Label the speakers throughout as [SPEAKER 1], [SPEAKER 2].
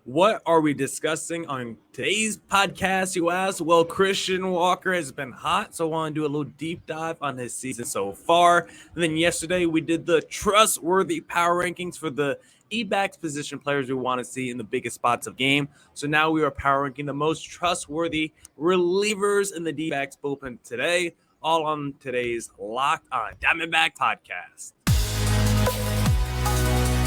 [SPEAKER 1] What are we discussing on today's podcast, you ask? Well, Christian Walker has been hot, so I want to do a little deep dive on his season so far. And then yesterday, we did the Trustworthy power rankings for the Dbacks position players we want to see in the biggest spots of game. So now we are power ranking the most trustworthy relievers in the Dbacks bullpen today, all on today's Locked on Diamondback podcast.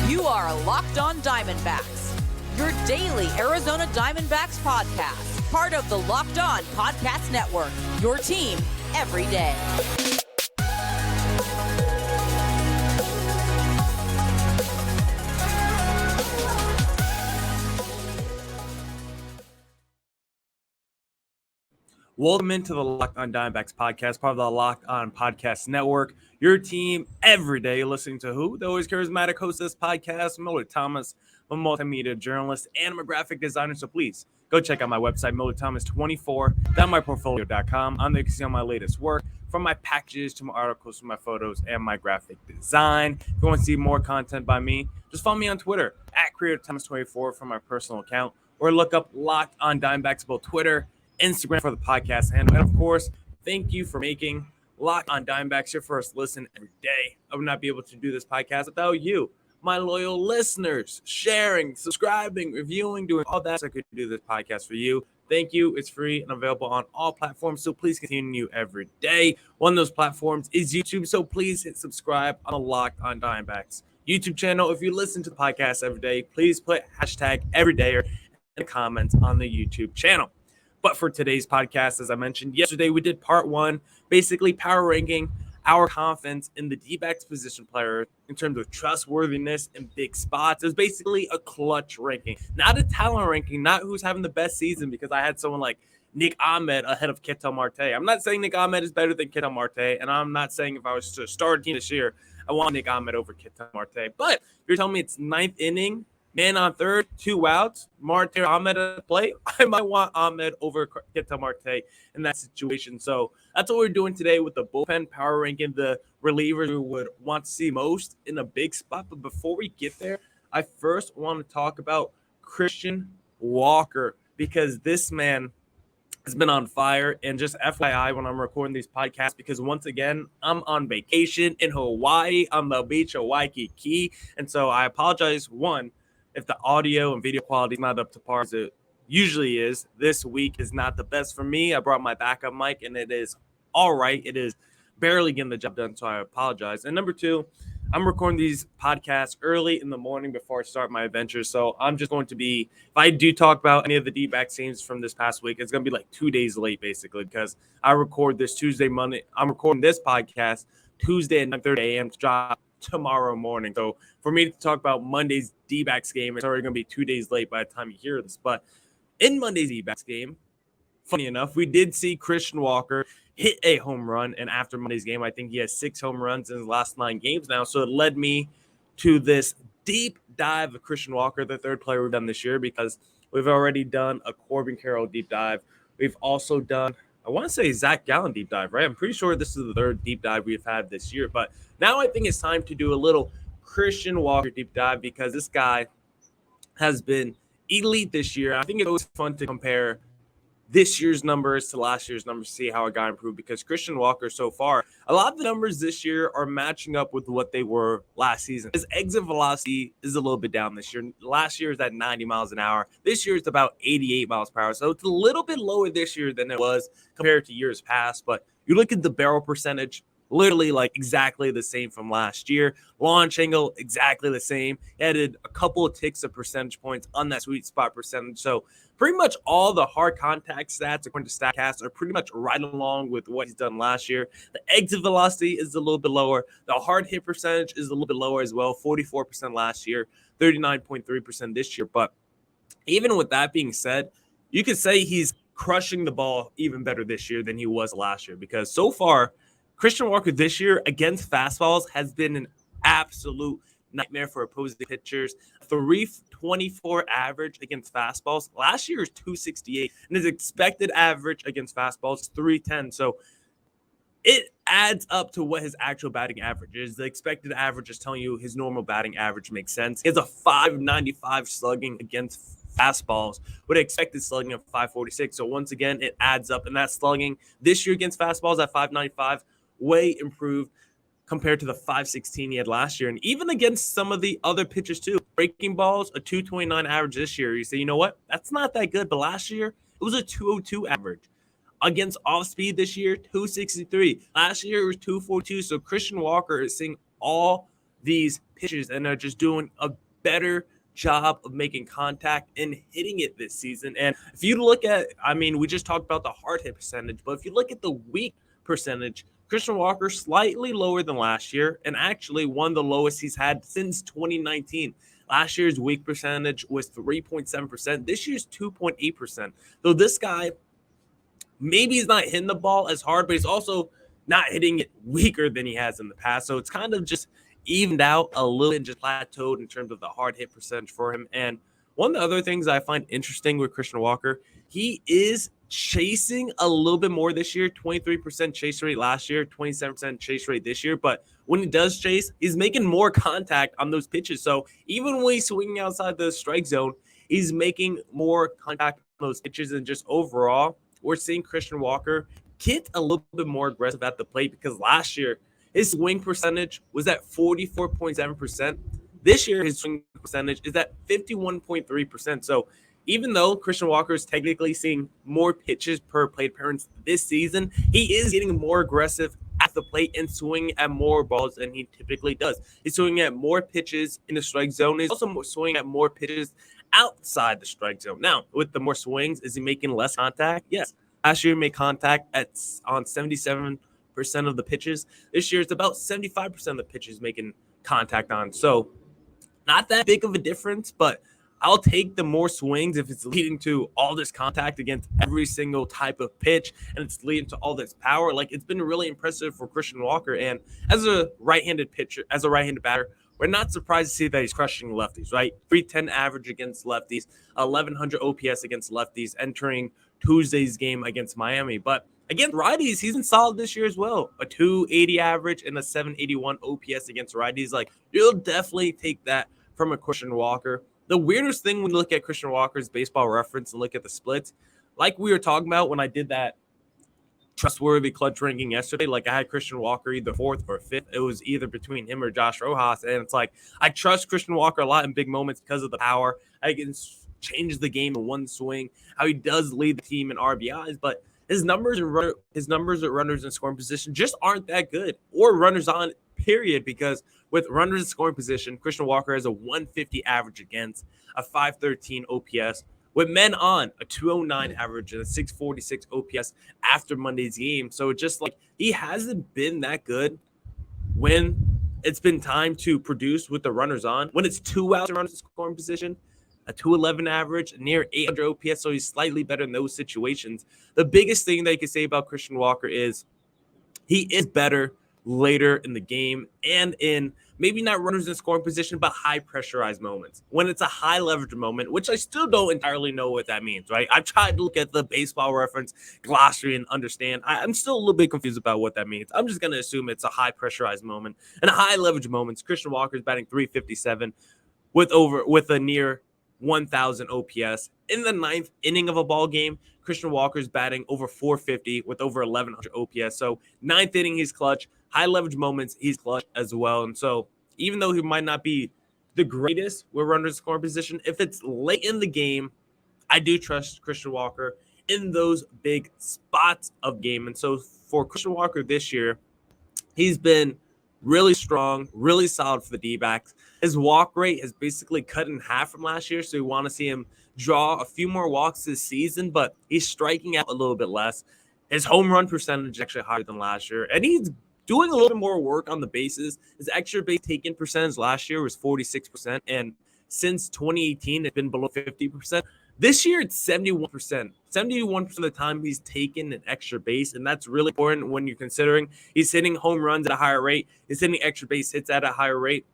[SPEAKER 2] You are Locked on Diamondbacks, your daily Arizona Diamondbacks podcast, part of the Locked On Podcast Network, your team every day.
[SPEAKER 1] Welcome into the Locked on Diamondbacks podcast, part of the Locked on Podcast Network, your team every day. Listening to who? The always charismatic host of this podcast, Millard Thomas, a multimedia journalist and I'm a graphic designer. So please go check out my website, MillardThomas24.myportfolio.com. On there you can see all my latest work, from my packages to my articles to my photos and my graphic design. If you want to see more content by me, just follow me on Twitter at CreatorThomas24 for my personal account, or look up Locked on Diamondbacks, both Twitter, Instagram for the podcast handle. And of course, thank you for making Locked on Diamondbacks your first listen every day. I would not be able to do this podcast without you, my loyal listeners, sharing, subscribing, reviewing, doing all that so I could do this podcast for you. Thank you. It's free and available on all platforms, so please continue every day. One of those platforms is YouTube, so please hit subscribe on the Locked on Diamondbacks YouTube channel. If you listen to the podcast every day, please put hashtag everyday in the comments on the YouTube channel. But for today's podcast, as I mentioned yesterday, we did part one, basically power ranking our confidence in the Dbacks position player in terms of trustworthiness in big spots. It was basically a clutch ranking, not a talent ranking, not who's having the best season, because I had someone like Nick Ahmed ahead of Ketel Marte. I'm not saying Nick Ahmed is better than Ketel Marte, and I'm not saying if I was to start a team this year, I want Nick Ahmed over Ketel Marte. But if you're telling me it's ninth inning, man on third, 2 outs, Marte or Ahmed at the plate, I might want Ahmed over Ketel Marte in that situation. So that's what we're doing today with the bullpen power ranking, the relievers we would want to see most in a big spot. But before we get there, I first want to talk about Christian Walker, because this man has been on fire. And just FYI, when I'm recording these podcasts, because once again, I'm on vacation in Hawaii on the beach of Waikiki. And so I apologize, one, if the audio and video quality is not up to par as it usually is. This week is not the best for me. I brought my backup mic, and it is all right. It is barely getting the job done, so I apologize. And number two, I'm recording these podcasts early in the morning before I start my adventure. So I'm just going to be, if I do talk about any of the Dbacks games from this past week, it's going to be like 2 days late, basically, because I record this Tuesday, Monday. I'm recording this podcast Tuesday at 9:30 a.m. to drop tomorrow morning. So for me to talk about Monday's Dbacks game, it's already going to be 2 days late by the time you hear this. But in Monday's Dbacks game, funny enough, we did see Christian Walker hit a home run. And after Monday's game, I think he has 6 home runs in his last 9 games now. So it led me to this deep dive of Christian Walker, the third player we've done this year, because we've already done a Corbin Carroll deep dive. We've also done, I want to say, Zach Gallen deep dive, right? I'm pretty sure this is the third deep dive we've had this year. But now I think it's time to do a little Christian Walker deep dive, because this guy has been elite this year. I think it's always fun to compare this year's numbers to last year's numbers, see how a guy improved, because Christian Walker so far, a lot of the numbers this year are matching up with what they were last season. His exit velocity is a little bit down this year. Last year is at 90 miles an hour. This year it's about 88 miles per hour. So it's a little bit lower this year than it was compared to years past. But you look at the barrel percentage, literally like exactly the same from last year. Launch angle, exactly the same. He added a couple of ticks of percentage points on that sweet spot percentage. So pretty much all the hard contact stats, according to StatCast, are pretty much right along with what he's done last year. The exit velocity is a little bit lower. The hard hit percentage is a little bit lower as well. 44% last year, 39.3% this year. But even with that being said, you could say he's crushing the ball even better this year than he was last year, because so far, Christian Walker this year against fastballs has been an absolute nightmare for opposing pitchers. 324 average against fastballs. Last year is 268, and his expected average against fastballs is 310. So it adds up to what his actual batting average is. The expected average is telling you his normal batting average makes sense. He has a 595 slugging against fastballs with an expected slugging of 546. So once again, it adds up, and that slugging this year against fastballs at 595, way improved compared to the 516 he had last year. And even against some of the other pitchers too. Breaking balls, a 229 average this year. You say, you know what? That's not that good. But last year, it was a 202 average. Against off speed this year, 263. Last year, it was 242. So Christian Walker is seeing all these pitches and are just doing a better job of making contact and hitting it this season. And if you look at, we just talked about the hard hit percentage, but if you look at the weak percentage, Christian Walker slightly lower than last year and actually one of the lowest he's had since 2019. Last year's weak percentage was 3.7%. This year's 2.8%. So this guy, maybe he's not hitting the ball as hard, but he's also not hitting it weaker than he has in the past. So it's kind of just evened out a little bit, just plateaued in terms of the hard hit percentage for him. And one of the other things I find interesting with Christian Walker, he is chasing a little bit more this year, 23% chase rate last year, 27% chase rate this year. But when he does chase, he's making more contact on those pitches. So even when he's swinging outside the strike zone, he's making more contact on those pitches. And just overall, we're seeing Christian Walker get a little bit more aggressive at the plate because last year, his swing percentage was at 44.7%. This year, his swing percentage is at 51.3%. So even though Christian Walker is technically seeing more pitches per plate appearance this season, he is getting more aggressive at the plate and swinging at more balls than he typically does. He's swinging at more pitches in the strike zone. He's also swinging at more pitches outside the strike zone. Now, with the more swings, is he making less contact? Yes. Last year, he made contact on 77% of the pitches. This year, it's about 75% of the pitches making contact on. So not that big of a difference, but I'll take the more swings if it's leading to all this contact against every single type of pitch and it's leading to all this power. Like, it's been really impressive for Christian Walker. And as a right-handed pitcher, as a right-handed batter, we're not surprised to see that he's crushing lefties, right? 310 average against lefties, 1,100 OPS against lefties entering Tuesday's game against Miami. But against righties, he's been solid this year as well. A 280 average and a 781 OPS against righties. Like, you'll definitely take that from a Christian Walker. The weirdest thing when you look at Christian Walker's baseball reference and look at the splits, like we were talking about when I did that Trustworthy clutch ranking yesterday, like I had Christian Walker either 4th or 5th. It was either between him or Josh Rojas. And it's like, I trust Christian Walker a lot in big moments because of the power. I can change the game in one swing, how he does lead the team in RBIs, but his numbers at runners in scoring position just aren't that good, or runners on, period, because with runners in scoring position, Christian Walker has a 150 average against, a 513 OPS. With men on, a 209 average and a 646 OPS after Monday's game. So it's just like he hasn't been that good when it's been time to produce with the runners on. When it's 2 outs and runners in scoring position, a 211 average, near 800 OPS, so he's slightly better in those situations. The biggest thing that you can say about Christian Walker is he is better later in the game and in maybe not runners in scoring position, but high pressurized moments. When it's a high leverage moment, which I still don't entirely know what that means, right? I've tried to look at the baseball reference glossary and understand. I'm still a little bit confused about what that means. I'm just going to assume it's a high pressurized moment and a high leverage moments. Christian Walker's batting 357 with a near 1,000 OPS. In the 9th inning of a ball game, Christian Walker's batting over 450 with over 1,100 OPS. So 9th inning, he's clutch. High leverage moments, he's clutch as well. And so even though he might not be the greatest with runners in scoring position, if it's late in the game, I do trust Christian Walker in those big spots of game. And so for Christian Walker this year, he's been really strong, really solid for the Dbacks. His walk rate has basically cut in half from last year, so we want to see him draw a few more walks this season, but he's striking out a little bit less. His home run percentage is actually higher than last year, and he's doing a little bit more work on the bases. His extra base taken percentage last year was 46%, and since 2018, it's been below 50%. This year, it's 71%. 71% of the time, he's taken an extra base, and that's really important when you're considering he's hitting home runs at a higher rate. He's hitting extra base hits at a higher rate.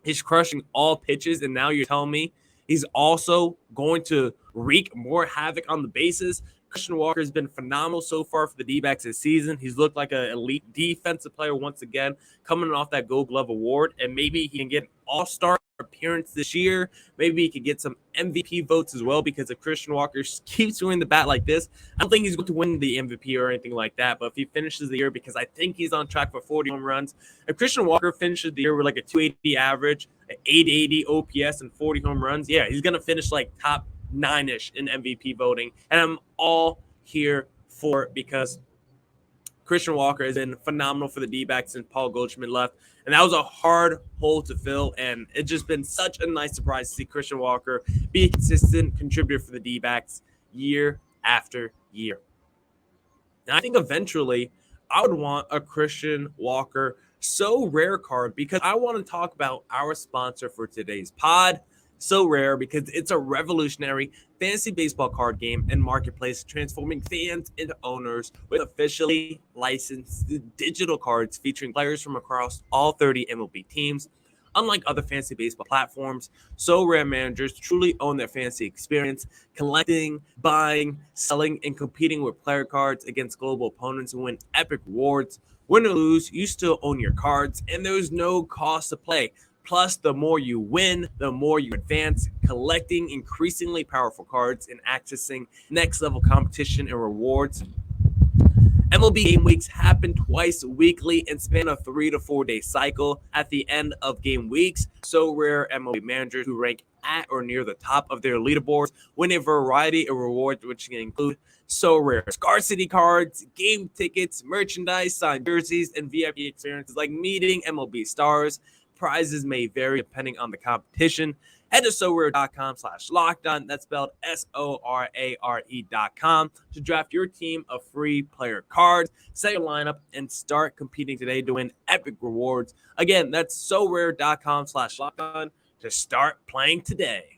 [SPEAKER 1] He's crushing all pitches, and now you're telling me he's also going to wreak more havoc on the bases. Christian Walker has been phenomenal so far for the D-backs this season. He's looked like an elite defensive player once again, coming off that Gold Glove award, and maybe he can get an all-star appearance this year. Maybe he could get some MVP votes as well, because if Christian Walker keeps doing the bat like this, I don't think he's going to win the MVP or anything like that. But if he finishes the year, because I think he's on track for 40 home runs, if Christian Walker finishes the year with like a 280 average, an 880 OPS, and 40 home runs, yeah, he's going to finish like top 9-ish in MVP voting. And I'm all here for it, because Christian Walker has been phenomenal for the D-backs since Paul Goldschmidt left. And that was a hard hole to fill. And it's just been such a nice surprise to see Christian Walker be a consistent contributor for the D-backs year after year. And I think eventually I would want a Christian Walker So Rare card, because I want to talk about our sponsor for today's pod, So Rare, because it's a revolutionary fantasy baseball card game and marketplace transforming fans into owners with officially licensed digital cards featuring players from across all 30 MLB teams. Unlike other fantasy baseball platforms, So Rare managers truly own their fantasy experience, collecting, buying, selling, and competing with player cards against global opponents who win epic rewards. Win or lose, you still own your cards, and there's no cost to play. Plus, the more you win, the more you advance, collecting increasingly powerful cards and accessing next-level competition and rewards. MLB game weeks happen twice weekly and span a 3 to 4 day cycle. At the end of game weeks, So Rare MLB managers who rank at or near the top of their leaderboards win a variety of rewards, which can include So Rare scarcity cards, game tickets, merchandise, signed jerseys, and VIP experiences like meeting MLB stars. Prizes may vary depending on the competition. Head to SoRare.com/lockedon. That's spelled SORARE.com to draft your team of free player cards, set your lineup, and start competing today to win epic rewards. Again, that's SoRare.com/lockedon to start playing today.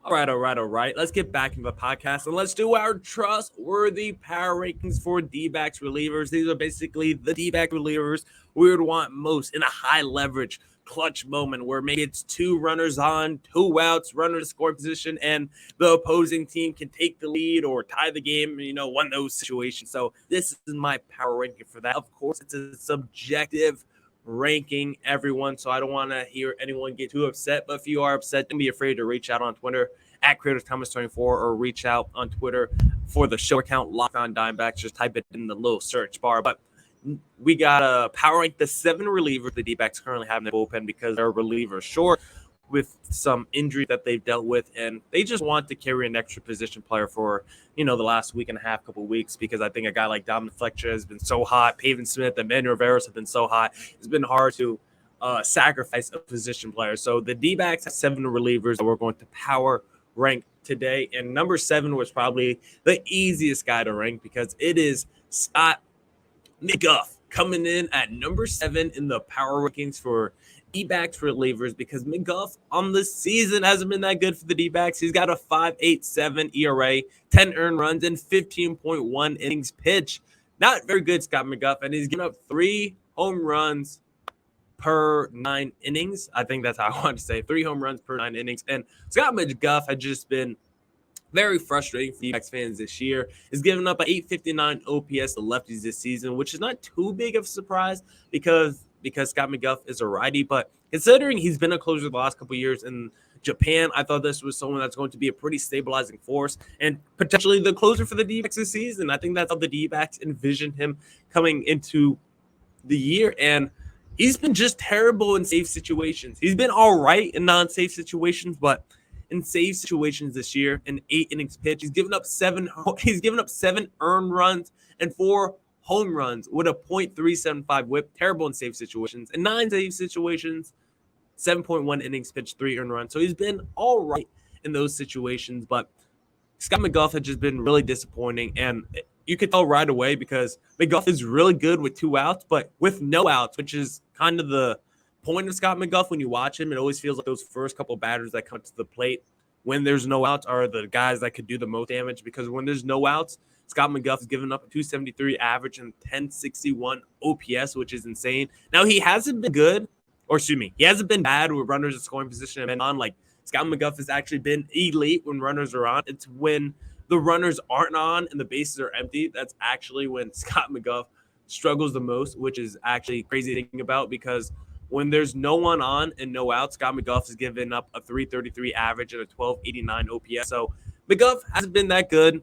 [SPEAKER 1] All right. Let's get back into the podcast and let's do our trustworthy power rankings for D-backs relievers. These are basically the D-back relievers we would want most in a high leverage clutch moment where maybe it's 2 runners on, 2 outs, runner to score position, and the opposing team can take the lead or tie the game, one of those situations. So this is my power ranking for that. Of course, it's a subjective ranking, everyone, so I don't want to hear anyone get too upset. But if you are upset, don't be afraid to reach out on Twitter at CreatorThomas24 or reach out on Twitter for the show account Locked On Diamondbacks. Just type it in the little search bar. But we got to power rank the 7 relievers the D-backs currently have in the bullpen because they're relievers short with some injury that they've dealt with, and they just want to carry an extra position player for, the last week and a half, couple of weeks, because I think a guy like Dominic Fletcher has been so hot. Pavin Smith and Manuel Rivera have been so hot. It's been hard to sacrifice a position player. So the D-backs have 7 relievers that we're going to power rank today, and number 7 was probably the easiest guy to rank because it is Scott McGough coming in at number 7 in the power rankings for D-backs relievers, because McGough on the season hasn't been that good for the D-backs. He's got a 5.87 ERA, 10 earned runs, and 15.1 innings pitched. Not very good, Scott McGough, and he's given up 3 home runs per 9 innings. I think that's how I want to say 3 home runs per 9 innings. And Scott McGough had just been very frustrating for D-backs fans this year. He's given up an 859 OPS to lefties this season, which is not too big of a surprise because Scott McGough is a righty. But considering he's been a closer the last couple of years in Japan, I thought this was someone that's going to be a pretty stabilizing force and potentially the closer for the D-backs this season. I think that's how the D-backs envisioned him coming into the year. And he's been just terrible in safe situations. He's been all right in non-safe situations, but in safe situations this year, in 8 innings pitched, he's given up 7 earned runs and 4 home runs with a .375 whip. Terrible in safe situations. In 9 safe situations, 7.1 innings pitched, 3 earned runs. So he's been all right in those situations, but Scott McGough had just been really disappointing, and you could tell right away because McGough is really good with 2 outs, but with no outs, which is kind of the point of Scott McGough. When you watch him, it always feels like those first couple batters that come to the plate when there's no outs are the guys that could do the most damage, because when there's no outs, Scott McGough has given up a 273 average and 1061 OPS, which is insane. Now, he hasn't been good, he hasn't been bad with runners in scoring position and on. Like, Scott McGough has actually been elite when runners are on. It's when the runners aren't on and the bases are empty. That's actually when Scott McGough struggles the most, which is actually crazy to think about because When there's no one on and no out, Scott McGough has given up a 333 average and a 1289 OPS. So McGough hasn't been that good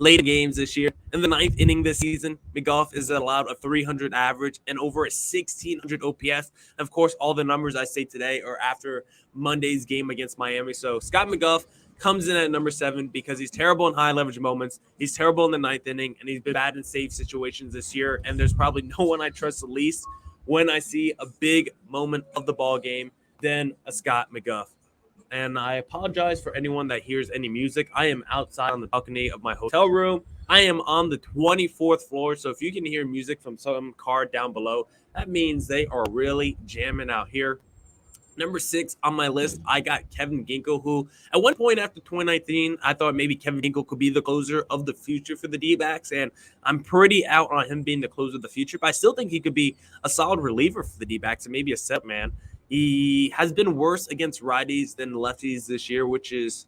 [SPEAKER 1] late games this year. In the ninth inning this season, McGough is allowed a 300 average and over a 1,600 OPS. And of course, all the numbers I say today are after Monday's game against Miami. So Scott McGough comes in at number 7 because he's terrible in high leverage moments. He's terrible in the ninth inning, and he's been bad in save situations this year. And there's probably no one I trust the least when I see a big moment of the ball game than a Scott McGough. And I apologize for anyone that hears any music. I am outside on the balcony of my hotel room. I am on the 24th floor, so if you can hear music from some car down below, that means they are really jamming out here. Number 6 on my list, I got Kevin Ginkel, who at one point after 2019, I thought maybe Kevin Ginkel could be the closer of the future for the D-backs, and I'm pretty out on him being the closer of the future, but I still think he could be a solid reliever for the D-backs and maybe a set man. He has been worse against righties than lefties this year, which is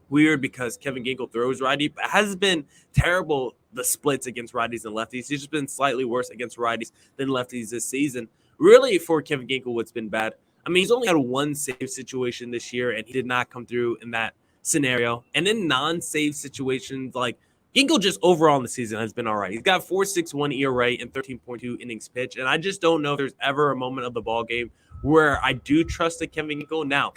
[SPEAKER 1] weird because Kevin Ginkel throws righty, but has been terrible the splits against righties and lefties. He's just been slightly worse against righties than lefties this season. Really, for Kevin Ginkel, what's been bad, I mean, he's only had one save situation this year, and he did not come through in that scenario. And in non-save situations, like Ginkel just overall in the season has been all right. He's got 4.61 ERA and 13.2 innings pitched, and I just don't know if there's ever a moment of the ball game where I do trust the Kevin Ginkel. Now,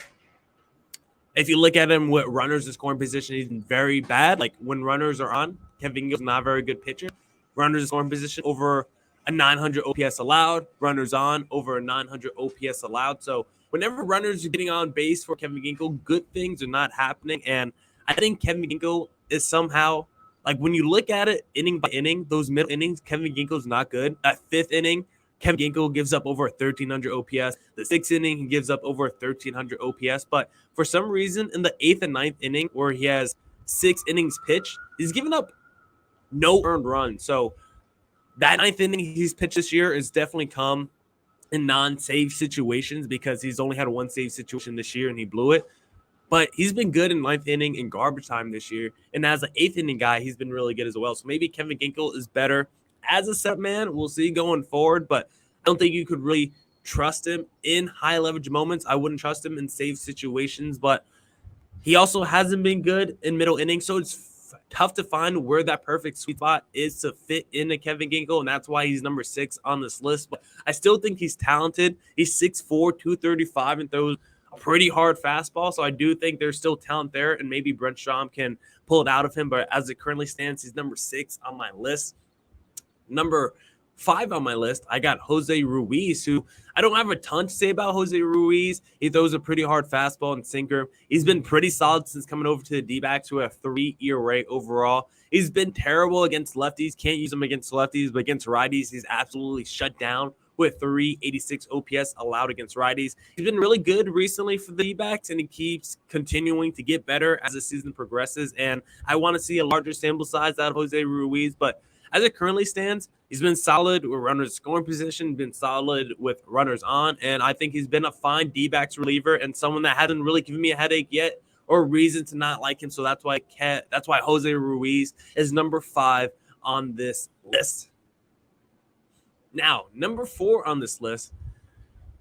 [SPEAKER 1] if you look at him with runners in scoring position, he's very bad. Like when runners are on, Kevin Ginkel's not a very good pitcher. Runners in scoring position over a 900 OPS allowed. Runners on over a 900 OPS allowed. So whenever runners are getting on base for Kevin Ginkel, good things are not happening. And I think Kevin Ginkel is somehow, like when you look at it inning by inning, those middle innings, Kevin Ginkel's not good. That fifth inning, Kevin Ginkel gives up over 1,300 OPS. The sixth inning, he gives up over 1,300 OPS. But for some reason, in the eighth and ninth inning, where he has 6 innings pitched, he's given up no earned runs. So that ninth inning he's pitched this year has definitely come in non-save situations because he's only had one save situation this year and he blew it. But he's been good in ninth inning and garbage time this year. And as an eighth inning guy, he's been really good as well. So maybe Kevin Ginkel is better as a set man. We'll see going forward. But I don't think you could really trust him in high leverage moments. I wouldn't trust him in save situations. But he also hasn't been good in middle innings. So it's tough to find where that perfect sweet spot is to fit into Kevin Ginkel, and that's why he's number 6 on this list. But I still think he's talented. He's 6'4", 235, and throws a pretty hard fastball, so I do think there's still talent there, and maybe Brent Strom can pull it out of him. But as it currently stands, he's number 6 on my list. Number 5 on my list, I got Jose Ruiz, who I don't have a ton to say about Jose Ruiz. He throws a pretty hard fastball and sinker. He's been pretty solid since coming over to the D-backs, who have 3 ERA overall. He's been terrible against lefties. Can't use him against lefties, but against righties, he's absolutely shut down with 386 OPS allowed against righties. He's been really good recently for the D-backs, and he keeps continuing to get better as the season progresses. And I want to see a larger sample size out of Jose Ruiz, but as it currently stands, he's been solid with runners scoring position, been solid with runners on, and I think he's been a fine D-backs reliever and someone that hasn't really given me a headache yet or reason to not like him. So that's why Jose Ruiz is number 5 on this list. Now, number 4 on this list,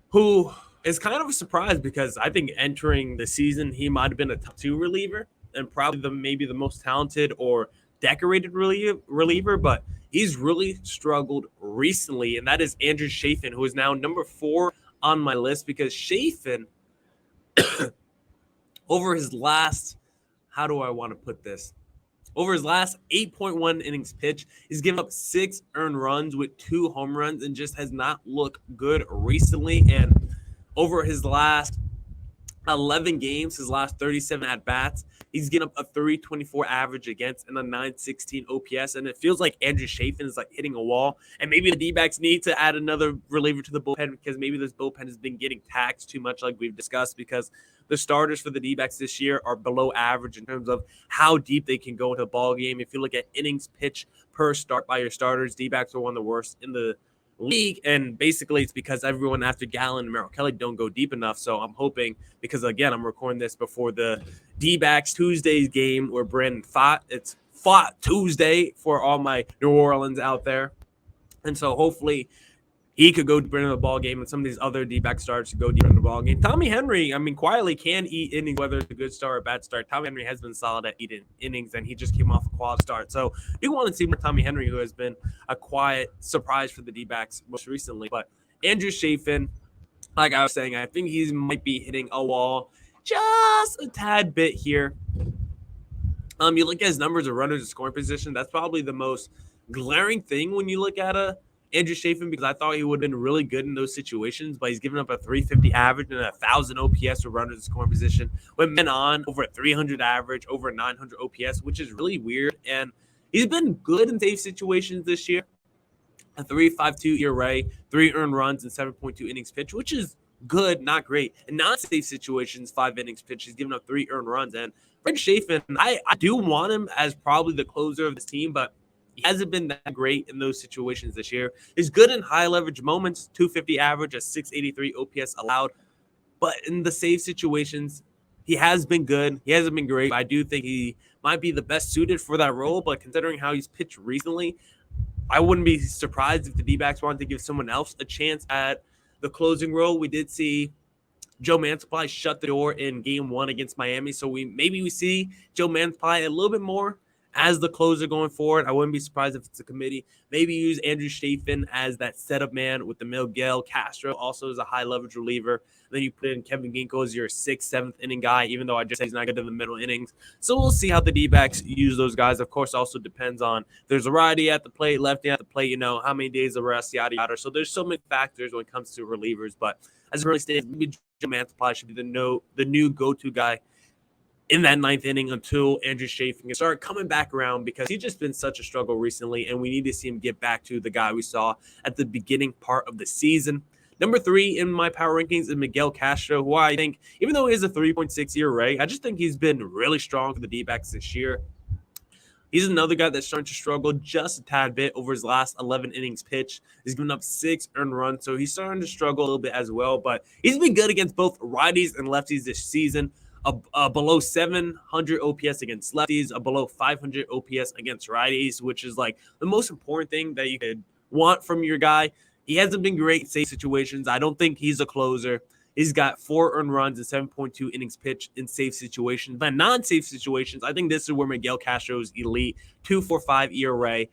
[SPEAKER 1] who is kind of a surprise because I think entering the season he might have been a top 2 reliever and probably maybe the most talented or decorated reliever, but he's really struggled recently, and that is Andrew Chafin, who is now number 4 on my list because Chafin, over his last, over his last 8.1 innings pitched, he's given up 6 earned runs with 2 home runs and just has not looked good recently. And over his last 11 games, his last 37 at-bats, he's getting up a 324 average against and a 916 OPS. And it feels like Andrew Chafin is like hitting a wall. And maybe the D-backs need to add another reliever to the bullpen because maybe this bullpen has been getting taxed too much like we've discussed because the starters for the D-backs this year are below average in terms of how deep they can go into a ball game. If you look at innings pitched per start by your starters, D-backs are one of the worst in the league, and basically it's because everyone after Gallen and Merrill Kelly don't go deep enough. So I'm hoping, because again I'm recording this before the D-backs Tuesday's game where Brandon fought. It's fought Tuesday for all my New Orleans out there, and so hopefully he could go deeper into the ball game, and some of these other D-back starts to go deeper into the ball game. Tommy Henry, I mean, quietly can eat innings, whether it's a good start or a bad start. Tommy Henry has been solid at eating innings, and he just came off a quality start. So you want to see more Tommy Henry, who has been a quiet surprise for the D-backs most recently. But Andrew Chafin, like I was saying, I think he might be hitting a wall just a tad bit here. You look at his numbers of runners in scoring position. That's probably the most glaring thing when you look at Andrew Chafin, because I thought he would have been really good in those situations, but he's given up a 350 average and a 1,000 OPS for runners in scoring position. With men on, over a 300 average, over a 900 OPS, which is really weird. And he's been good in safe situations this year. A 3.52 ERA, 3 earned runs, and 7.2 innings pitched, which is good, not great. In non-safe situations, 5 innings pitched, he's given up 3 earned runs. And Andrew Chafin, I do want him as probably the closer of this team, but he hasn't been that great in those situations this year. He's good in high leverage moments, 250 average, a 683 OPS allowed. But in the save situations, he has been good. He hasn't been great. I do think he might be the best suited for that role, but considering how he's pitched recently, I wouldn't be surprised if the D-backs wanted to give someone else a chance at the closing role. We did see Joe Mantiply shut the door in Game 1 against Miami, so we see Joe Mantiply a little bit more as the closer going forward. I wouldn't be surprised if it's a committee. Maybe use Andrew Chafin as that setup man with the Miguel Castro also as a high leverage reliever. Then you put in Kevin Ginkel as your 6th, 7th inning guy, even though I just said he's not good in the middle innings. So we'll see how the D-backs use those guys. Of course, also depends on there's a righty at the plate, lefty at the plate, how many days of rest, yada, yada. So there's so many factors when it comes to relievers. But as it really stands, maybe Joe Mantiply should be the new go-to guy in that 9th inning until Andrew Chafin can start coming back around, because he's just been such a struggle recently, and we need to see him get back to the guy we saw at the beginning part of the season. Number 3 in my power rankings is Miguel Castro, who I think, even though he has a 3.6 ERA, I just think he's been really strong for the D-backs this year. He's another guy that's starting to struggle just a tad bit over his last 11 innings pitched. He's given up 6 earned runs, so he's starting to struggle a little bit as well, but he's been good against both righties and lefties this season. A below 700 OPS against lefties, a below 500 OPS against righties, which is like the most important thing that you could want from your guy. He hasn't been great in safe situations. I don't think he's a closer. He's got 4 earned runs and 7.2 innings pitched in safe situations. But non-safe situations, I think this is where Miguel Castro is elite. 2.45 ERA,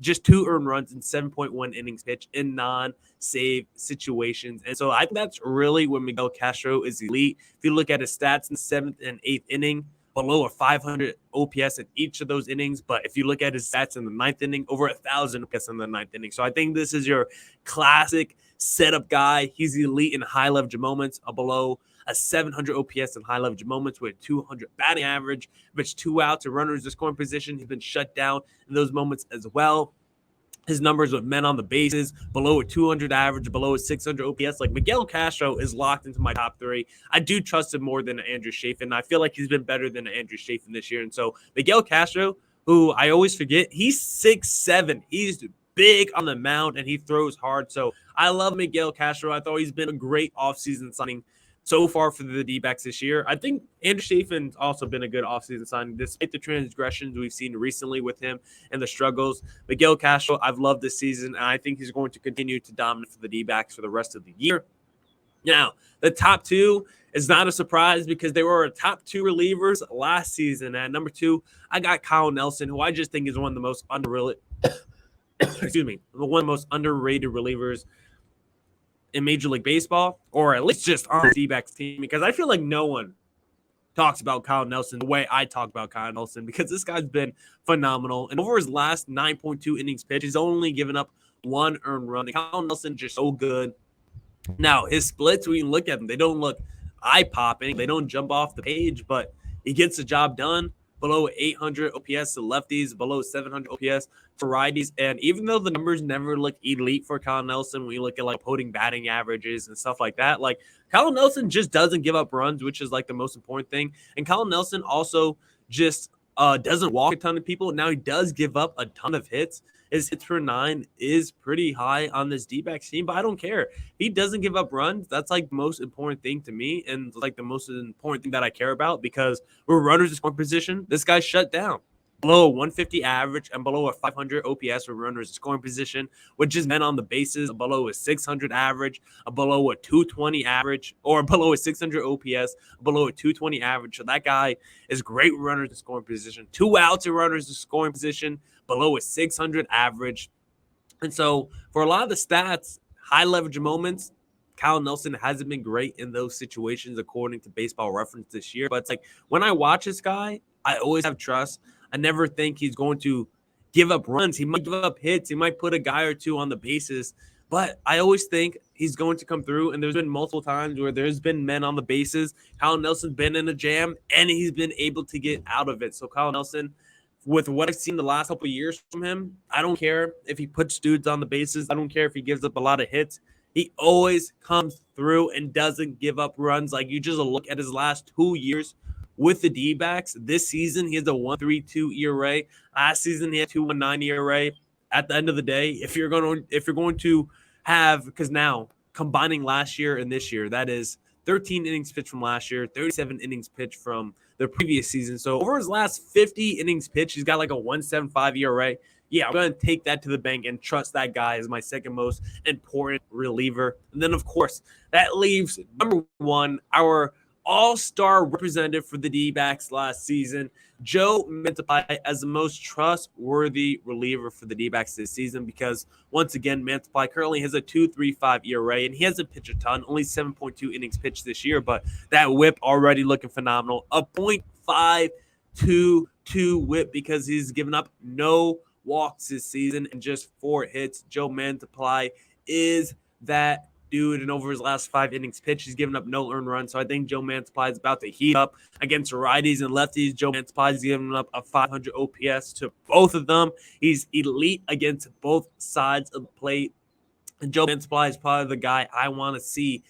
[SPEAKER 1] just 2 earned runs and 7.1 innings pitched in non-save situations. And so I think that's really where Miguel Castro is elite. If you look at his stats in the 7th and 8th inning, below a 500 OPS in each of those innings. But if you look at his stats in the 9th inning, over 1,000 OPS in the 9th inning. So I think this is your classic setup guy. He's elite in high leverage moments, below a 700 OPS in high leverage moments with 200 batting average. If it's 2 outs and runners in scoring position, he's been shut down in those moments as well. His numbers with men on the bases, below a 200 average, below a 600 OPS. Like, Miguel Castro is locked into my top 3. I do trust him more than Andrew Chafin. I feel like he's been better than Andrew Chafin this year. And so Miguel Castro, who I always forget, he's 6'7". He's big on the mound and he throws hard. So I love Miguel Castro. I thought he's been a great offseason signing so far for the D-backs this year. I think Andrew Chafin's also been a good offseason signing, despite the transgressions we've seen recently with him and the struggles. Miguel Castro, I've loved this season, and I think he's going to continue to dominate for the D-backs for the rest of the year. Now, the top 2 is not a surprise because they were our top 2 relievers last season. At number 2, I got Kyle Nelson, who I just think is one of the most underrated relievers in Major League Baseball, or at least just on the D-backs team, because I feel like no one talks about Kyle Nelson the way I talk about Kyle Nelson, because this guy's been phenomenal. And over his last 9.2 innings pitched, he's only given up 1 earned run. And Kyle Nelson just so good. Now, his splits, when you look at them, they don't look eye-popping. They don't jump off the page, but he gets the job done. Below 800 OPS to lefties, below 700 OPS for righties. And even though the numbers never look elite for Kyle Nelson, when you look at like opposing batting averages and stuff like that, like Kyle Nelson just doesn't give up runs, which is like the most important thing. And Kyle Nelson also just doesn't walk a ton of people. Now he does give up a ton of hits. His hits per 9 is pretty high on this D-backs team, but I don't care. He doesn't give up runs. That's like the most important thing to me, and like the most important thing that I care about, because we're runners in scoring position. This guy's shut down. below a 150 average and below a 500 OPS for runners in scoring position, which is men on the bases, below a 600 average, below a 220 average, or below a 600 OPS, below a 220 average. So that guy is great runners in scoring position. 2 outs in runners in scoring position, below a 600 average. And so for a lot of the stats, high leverage moments, Kyle Nelson hasn't been great in those situations according to Baseball Reference this year. But it's like when I watch this guy, I always have trust. I never think he's going to give up runs. He might give up hits. He might put a guy or two on the bases. But I always think he's going to come through. And there's been multiple times where there's been men on the bases. Kyle Nelson's been in a jam, and he's been able to get out of it. So Kyle Nelson, with what I've seen the last couple of years from him, I don't care if he puts dudes on the bases. I don't care if he gives up a lot of hits. He always comes through and doesn't give up runs. Like, you just look at his last 2 years with the D-backs. This season, he has a 1.32 ERA. Last season, he had 2.19 ERA. At the end of the day, if you're going to have, because now combining last year and this year, that is 13 innings pitched from last year, 37 innings pitched from the previous season. So over his last 50 innings pitched, he's got like a 1.75 ERA. Yeah, I'm going to take that to the bank and trust that guy as my second most important reliever. And then, of course, that leaves number one, our all-star representative for the D-backs last season, Joe Mantiply, as the most trustworthy reliever for the D-backs this season, because once again, Mantiply currently has a 2.35 ERA, and he hasn't pitched a ton, only 7.2 innings pitched this year, but that whip already looking phenomenal. A .522 whip because he's given up no walks this season and just 4 hits. Joe Mantiply is that dude, and over his last 5 innings pitched, he's given up no earned runs. So I think Joe Mantiply is about to heat up against righties and lefties. Joe Mantiply is giving up a 500 OPS to both of them. He's elite against both sides of the plate. And Joe Mantiply is probably the guy I want to see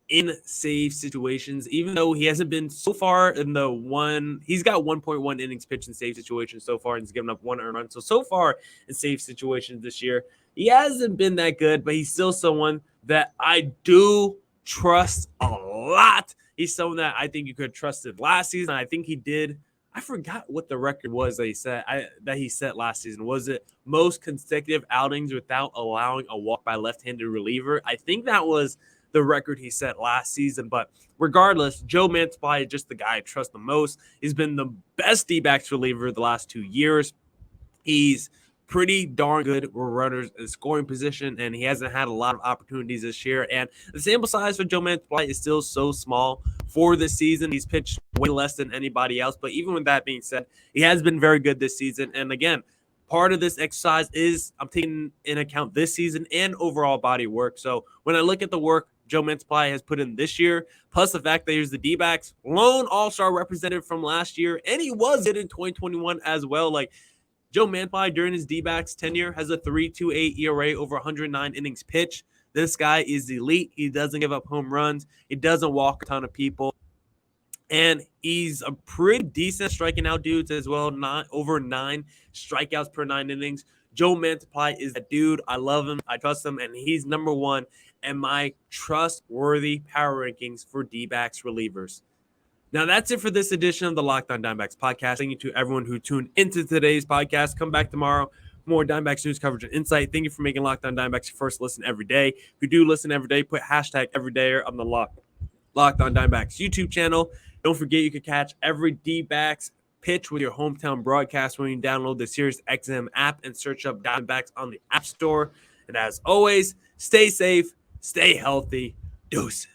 [SPEAKER 1] in save situations, even though he hasn't been so far in the one. He's got 1.1 innings pitched in save situations so far, and he's given up 1 earned run. So far in save situations this year, he hasn't been that good, but he's still someone that I do trust a lot. He's someone that I think you could have trusted last season. I think he did. I forgot what the record was that he set last season. Was it most consecutive outings without allowing a walk by left-handed reliever? I think that was the record he set last season. But regardless, Joe Mantiply is just the guy I trust the most. He's been the best D-backs reliever the last 2 years. He's pretty darn good with runners in scoring position, and he hasn't had a lot of opportunities this year. And the sample size for Joe Mantiply is still so small for this season. He's pitched way less than anybody else. But even with that being said, he has been very good this season. And again, part of this exercise is I'm taking in account this season and overall body work. So when I look at the work Joe Mantiply has put in this year, plus the fact that he's the D-backs lone all-star representative from last year, and he was it in 2021 as well. Like, Joe Mantiply during his D-backs tenure has a 3.28 ERA over 109 innings pitched. This guy is elite. He doesn't give up home runs. He doesn't walk a ton of people. And he's a pretty decent striking out dude as well, not over 9 strikeouts per 9 innings. Joe Mantiply is that dude. I love him. I trust him. And he's number one in my trustworthy power rankings for D-backs relievers. Now, that's it for this edition of the Locked On Diamondbacks podcast. Thank you to everyone who tuned into today's podcast. Come back tomorrow for more Diamondbacks news coverage and insight. Thank you for making Locked On Diamondbacks your first listen every day. If you do listen every day, put hashtag everydayer on the Locked On Diamondbacks YouTube channel. Don't forget you can catch every D-backs pitch with your hometown broadcast when you download the SiriusXM app and search up Diamondbacks on the App Store. And as always, stay safe, stay healthy. Deuces.